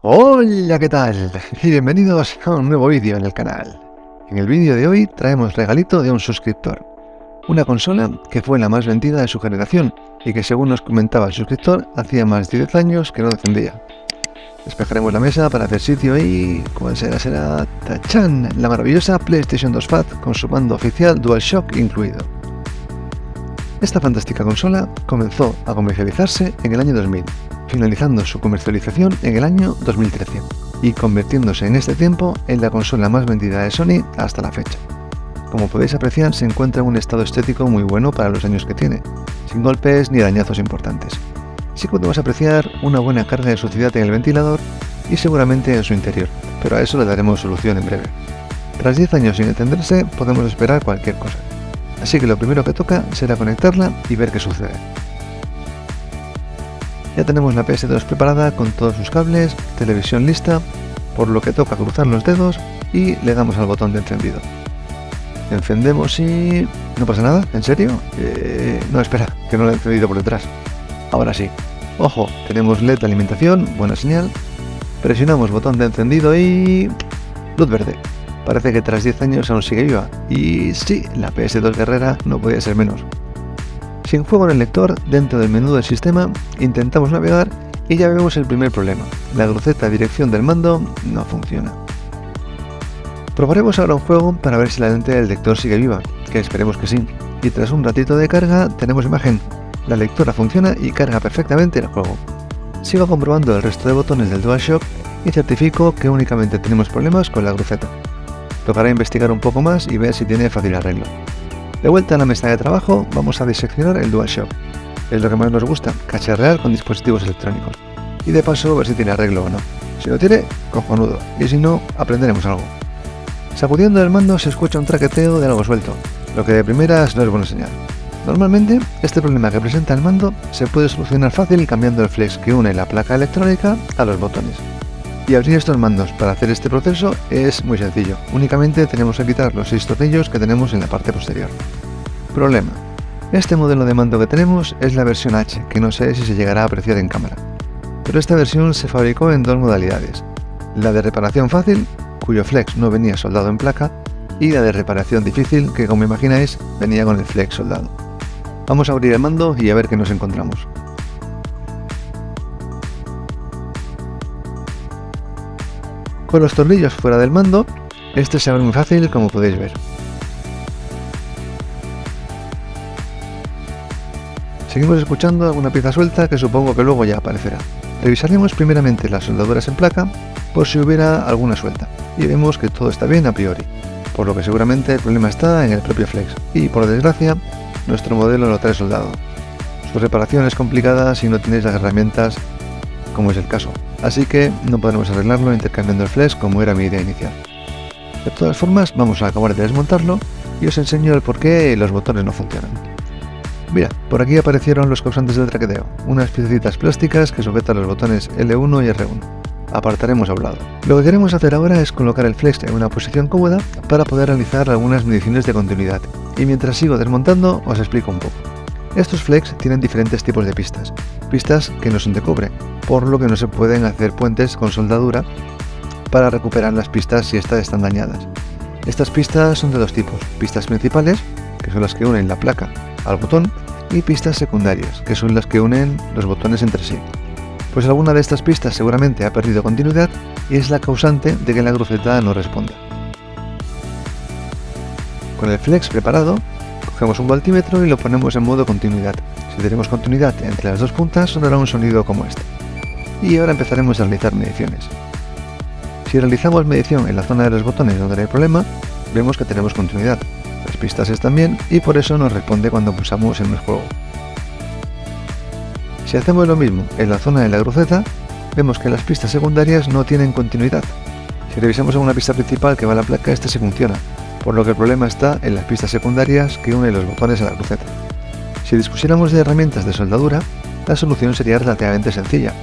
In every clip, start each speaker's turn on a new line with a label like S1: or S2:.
S1: Hola, ¿qué tal? Y bienvenidos a un nuevo vídeo en el canal. En el vídeo de hoy traemos regalito de un suscriptor. Una consola que fue la más vendida de su generación y que, según nos comentaba el suscriptor, hacía más de 10 años que no encendía. Despejaremos la mesa para hacer sitio y... ¿cuál será? Será ¡tachán! La maravillosa PlayStation 2 Fat con su mando oficial DualShock incluido. Esta fantástica consola comenzó a comercializarse en el año 2000, finalizando su comercialización en el año 2013 y convirtiéndose en este tiempo en la consola más vendida de Sony hasta la fecha. Como podéis apreciar, se encuentra en un estado estético muy bueno para los años que tiene, sin golpes ni dañazos importantes. Sí podemos apreciar una buena carga de suciedad en el ventilador y seguramente en su interior, pero a eso le daremos solución en breve. Tras 10 años sin encenderse, podemos esperar cualquier cosa. Así que lo primero que toca será conectarla y ver qué sucede. Ya tenemos la PS2 preparada con todos sus cables, televisión lista, por lo que toca cruzar los dedos y le damos al botón de encendido. Encendemos y... ¿no pasa nada? ¿En serio? No, espera, que no lo he encendido por detrás. Ahora sí. Ojo, tenemos LED de alimentación, buena señal. Presionamos botón de encendido y... luz verde. Parece que tras 10 años aún sigue viva. Y sí, la PS2 guerrera no podía ser menos. Sin juego en el lector, dentro del menú del sistema, intentamos navegar y ya vemos el primer problema. La cruceta de dirección del mando no funciona. Probaremos ahora un juego para ver si la lente del lector sigue viva, que esperemos que sí. Y tras un ratito de carga tenemos imagen. La lectora funciona y carga perfectamente el juego. Sigo comprobando el resto de botones del DualShock y certifico que únicamente tenemos problemas con la cruceta. Tocará investigar un poco más y ver si tiene fácil arreglo. De vuelta a la mesa de trabajo, vamos a diseccionar el DualShock. Es lo que más nos gusta, cacharrear con dispositivos electrónicos. Y de paso ver si tiene arreglo o no. Si lo tiene, cojonudo, y si no, aprenderemos algo. Sacudiendo el mando se escucha un traqueteo de algo suelto, lo que de primeras no es buena señal. Normalmente, este problema que presenta el mando se puede solucionar fácil cambiando el flex que une la placa electrónica a los botones. Y abrir estos mandos para hacer este proceso es muy sencillo, únicamente tenemos que quitar los 6 tornillos que tenemos en la parte posterior. Problema: este modelo de mando que tenemos es la versión H, que no sé si se llegará a apreciar en cámara. Pero esta versión se fabricó en dos modalidades, la de reparación fácil, cuyo flex no venía soldado en placa, y la de reparación difícil, que como imagináis venía con el flex soldado. Vamos a abrir el mando y a ver qué nos encontramos. Con los tornillos fuera del mando, este se abre muy fácil, como podéis ver. Seguimos escuchando alguna pieza suelta que supongo que luego ya aparecerá. Revisaremos primeramente las soldaduras en placa por si hubiera alguna suelta y vemos que todo está bien a priori, por lo que seguramente el problema está en el propio flex y, por desgracia, nuestro modelo lo trae soldado. Su reparación es complicada si no tenéis las herramientas, como es el caso, así que no podremos arreglarlo intercambiando el flex como era mi idea inicial. De todas formas, vamos a acabar de desmontarlo y os enseño el por qué los botones no funcionan. Mira, por aquí aparecieron los causantes del traqueteo, unas piececitas plásticas que sujetan los botones L1 y R1. Apartaremos a un lado. Lo que queremos hacer ahora es colocar el flex en una posición cómoda para poder realizar algunas mediciones de continuidad, y mientras sigo desmontando os explico un poco. Estos flex tienen diferentes tipos de pistas que no son de cobre, por lo que no se pueden hacer puentes con soldadura para recuperar las pistas si estas están dañadas. Estas pistas son de dos tipos, pistas principales, que son las que unen la placa al botón, y pistas secundarias, que son las que unen los botones entre sí. Pues alguna de estas pistas seguramente ha perdido continuidad y es la causante de que la cruceta no responda. Con el flex preparado, cogemos un voltímetro y lo ponemos en modo continuidad. Si tenemos continuidad entre las dos puntas, sonará un sonido como este. Y ahora empezaremos a realizar mediciones. Si realizamos medición en la zona de los botones donde hay problema, vemos que tenemos continuidad. Las pistas están bien y por eso nos responde cuando pulsamos en el juego. Si hacemos lo mismo en la zona de la cruceta, vemos que las pistas secundarias no tienen continuidad. Si revisamos en una pista principal que va a la placa, este sí funciona, por lo que el problema está en las pistas secundarias que unen los botones a la cruceta. Si dispusiéramos de herramientas de soldadura, la solución sería relativamente sencilla.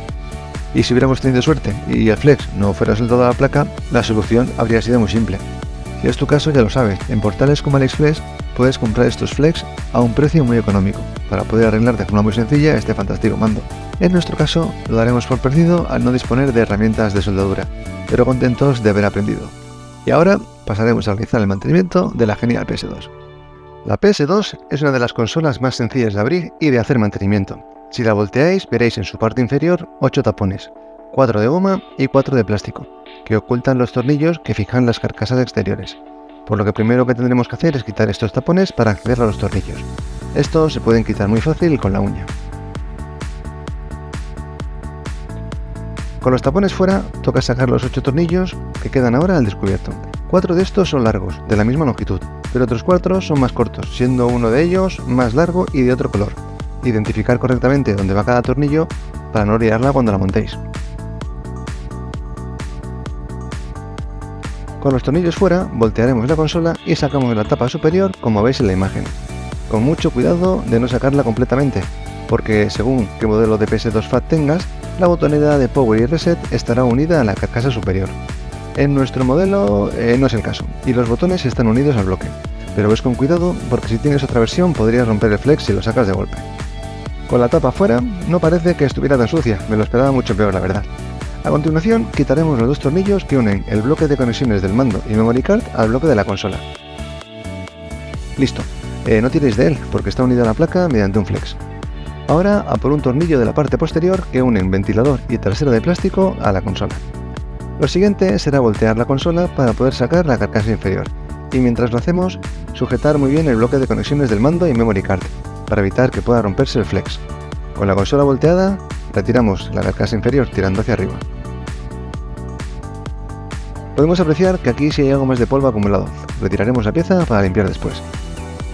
S1: Y si hubiéramos tenido suerte y el flex no fuera soldado a la placa, la solución habría sido muy simple. Si es tu caso, ya lo sabes, en portales como AliExpress puedes comprar estos flex a un precio muy económico, para poder arreglar de forma muy sencilla este fantástico mando. En nuestro caso, lo daremos por perdido al no disponer de herramientas de soldadura, pero contentos de haber aprendido. Y ahora pasaremos a realizar el mantenimiento de la genial PS2. La PS2 es una de las consolas más sencillas de abrir y de hacer mantenimiento. Si la volteáis, veréis en su parte inferior 8 tapones, 4 de goma y 4 de plástico, que ocultan los tornillos que fijan las carcasas exteriores. Por lo que primero que tendremos que hacer es quitar estos tapones para acceder a los tornillos. Estos se pueden quitar muy fácil con la uña. Con los tapones fuera, toca sacar los 8 tornillos que quedan ahora al descubierto. 4 de estos son largos, de la misma longitud, pero otros 4 son más cortos, siendo uno de ellos más largo y de otro color. Identificar correctamente dónde va cada tornillo para no liarla cuando la montéis. Con los tornillos fuera, voltearemos la consola y sacamos la tapa superior como veis en la imagen. Con mucho cuidado de no sacarla completamente, porque según qué modelo de PS2 FAT tengas, la botonera de Power y Reset estará unida a la carcasa superior. En nuestro modelo no es el caso, y los botones están unidos al bloque, pero ves con cuidado porque si tienes otra versión podrías romper el flex si lo sacas de golpe. Con la tapa fuera, no parece que estuviera tan sucia, me lo esperaba mucho peor la verdad. A continuación, quitaremos los 2 tornillos que unen el bloque de conexiones del mando y memory card al bloque de la consola. Listo, no tiréis de él porque está unido a la placa mediante un flex. Ahora a por un tornillo de la parte posterior que unen ventilador y trasera de plástico a la consola. Lo siguiente será voltear la consola para poder sacar la carcasa inferior, y mientras lo hacemos, sujetar muy bien el bloque de conexiones del mando y memory card, para evitar que pueda romperse el flex. Con la consola volteada, retiramos la carcasa inferior tirando hacia arriba. Podemos apreciar que aquí sí hay algo más de polvo acumulado, retiraremos la pieza para limpiar después.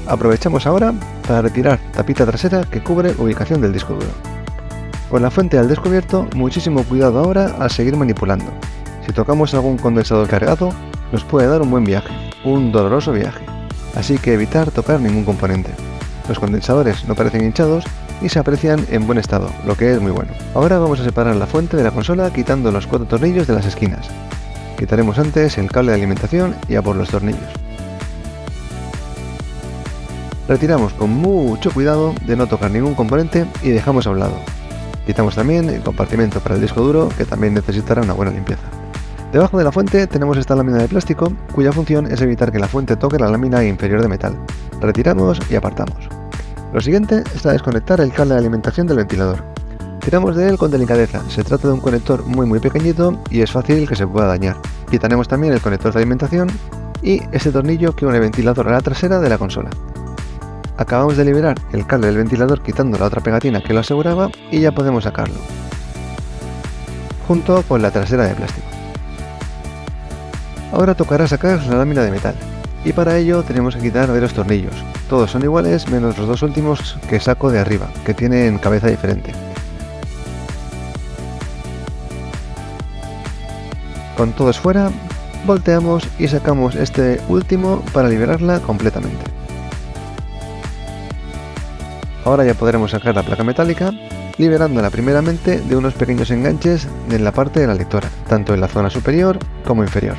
S1: Aprovechamos ahora para retirar tapita trasera que cubre ubicación del disco duro. Con la fuente al descubierto, muchísimo cuidado ahora al seguir manipulando. Si tocamos algún condensador cargado, nos puede dar un buen viaje, un doloroso viaje, así que evitar tocar ningún componente. Los condensadores no parecen hinchados y se aprecian en buen estado, lo que es muy bueno. Ahora vamos a separar la fuente de la consola quitando los 4 tornillos de las esquinas. Quitaremos antes el cable de alimentación y a por los tornillos. Retiramos con mucho cuidado de no tocar ningún componente y dejamos a un lado. Quitamos también el compartimento para el disco duro, que también necesitará una buena limpieza. Debajo de la fuente tenemos esta lámina de plástico, cuya función es evitar que la fuente toque la lámina inferior de metal. Retiramos y apartamos. Lo siguiente está desconectar el cable de alimentación del ventilador. Tiramos de él con delicadeza, se trata de un conector muy pequeñito y es fácil que se pueda dañar. Quitaremos también el conector de alimentación y ese tornillo que une el ventilador a la trasera de la consola. Acabamos de liberar el cable del ventilador quitando la otra pegatina que lo aseguraba y ya podemos sacarlo, junto con la trasera de plástico. Ahora tocará sacar la lámina de metal, y para ello tenemos que quitar varios tornillos. Todos son iguales menos los 2 últimos que saco de arriba, que tienen cabeza diferente. Con todos fuera, volteamos y sacamos este último para liberarla completamente. Ahora ya podremos sacar la placa metálica, liberándola primeramente de unos pequeños enganches en la parte de la lectora, tanto en la zona superior como inferior.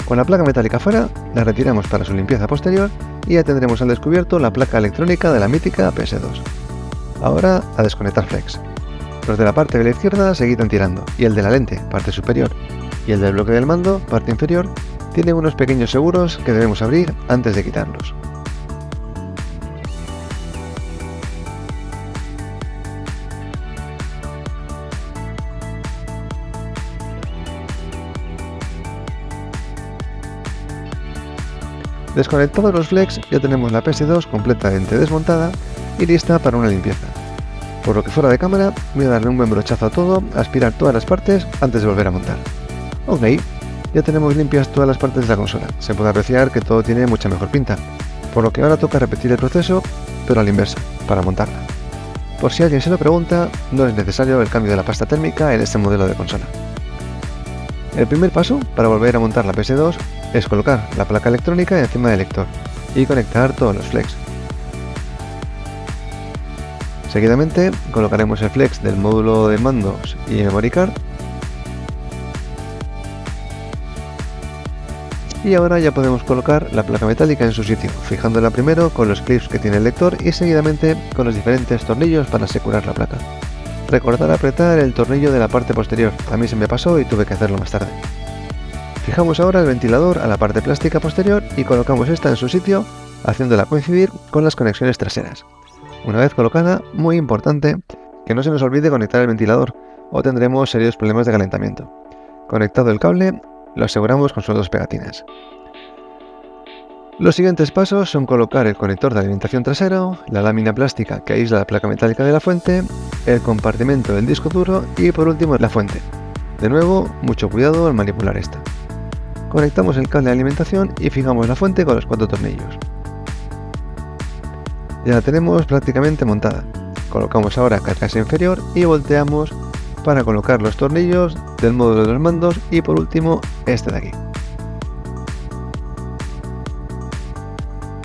S1: Con la placa metálica fuera, la retiramos para su limpieza posterior y ya tendremos al descubierto la placa electrónica de la mítica PS2. Ahora a desconectar flex. Los de la parte de la izquierda se quitan tirando, y el de la lente, parte superior, y el del bloque del mando, parte inferior, tiene unos pequeños seguros que debemos abrir antes de quitarlos. Desconectados los flex, ya tenemos la PS2 completamente desmontada y lista para una limpieza. Por lo que fuera de cámara, voy a darle un buen brochazo a todo, aspirar todas las partes antes de volver a montar. Ok, ya tenemos limpias todas las partes de la consola, se puede apreciar que todo tiene mucha mejor pinta, por lo que ahora toca repetir el proceso, pero a la inversa, para montarla. Por si alguien se lo pregunta, no es necesario el cambio de la pasta térmica en este modelo de consola. El primer paso para volver a montar la PS2 es colocar la placa electrónica encima del lector y conectar todos los flex. Seguidamente colocaremos el flex del módulo de mandos y memory card. Y ahora ya podemos colocar la placa metálica en su sitio, fijándola primero con los clips que tiene el lector y seguidamente con los diferentes tornillos para asegurar la placa. Recordar apretar el tornillo de la parte posterior, a mí se me pasó y tuve que hacerlo más tarde. Fijamos ahora el ventilador a la parte plástica posterior y colocamos esta en su sitio, haciéndola coincidir con las conexiones traseras. Una vez colocada, muy importante, que no se nos olvide conectar el ventilador o tendremos serios problemas de calentamiento. Conectado el cable, lo aseguramos con sus dos pegatinas. Los siguientes pasos son colocar el conector de alimentación trasero, la lámina plástica que aísla la placa metálica de la fuente, el compartimento del disco duro y por último la fuente. De nuevo, mucho cuidado al manipular esta. Conectamos el cable de alimentación y fijamos la fuente con los 4 tornillos. Ya la tenemos prácticamente montada. Colocamos ahora carcasa inferior y volteamos para colocar los tornillos del módulo de los mandos y por último este de aquí.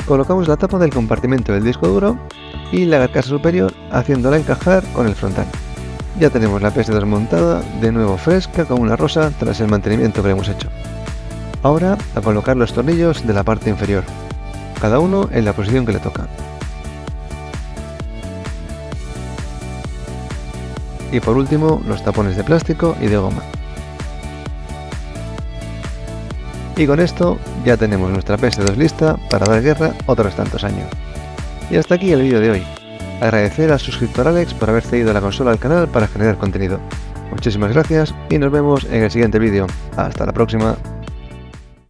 S1: Colocamos la tapa del compartimento del disco duro y la carcasa superior haciéndola encajar con el frontal. Ya tenemos la PS2 montada, de nuevo fresca como una rosa tras el mantenimiento que le hemos hecho. Ahora a colocar los tornillos de la parte inferior, cada uno en la posición que le toca. Y por último los tapones de plástico y de goma. Y con esto ya tenemos nuestra PS2 lista para dar guerra otros tantos años. Y hasta aquí el vídeo de hoy. Agradecer al suscriptor Alex por haber cedido la consola al canal para generar contenido. Muchísimas gracias y nos vemos en el siguiente vídeo. Hasta la próxima.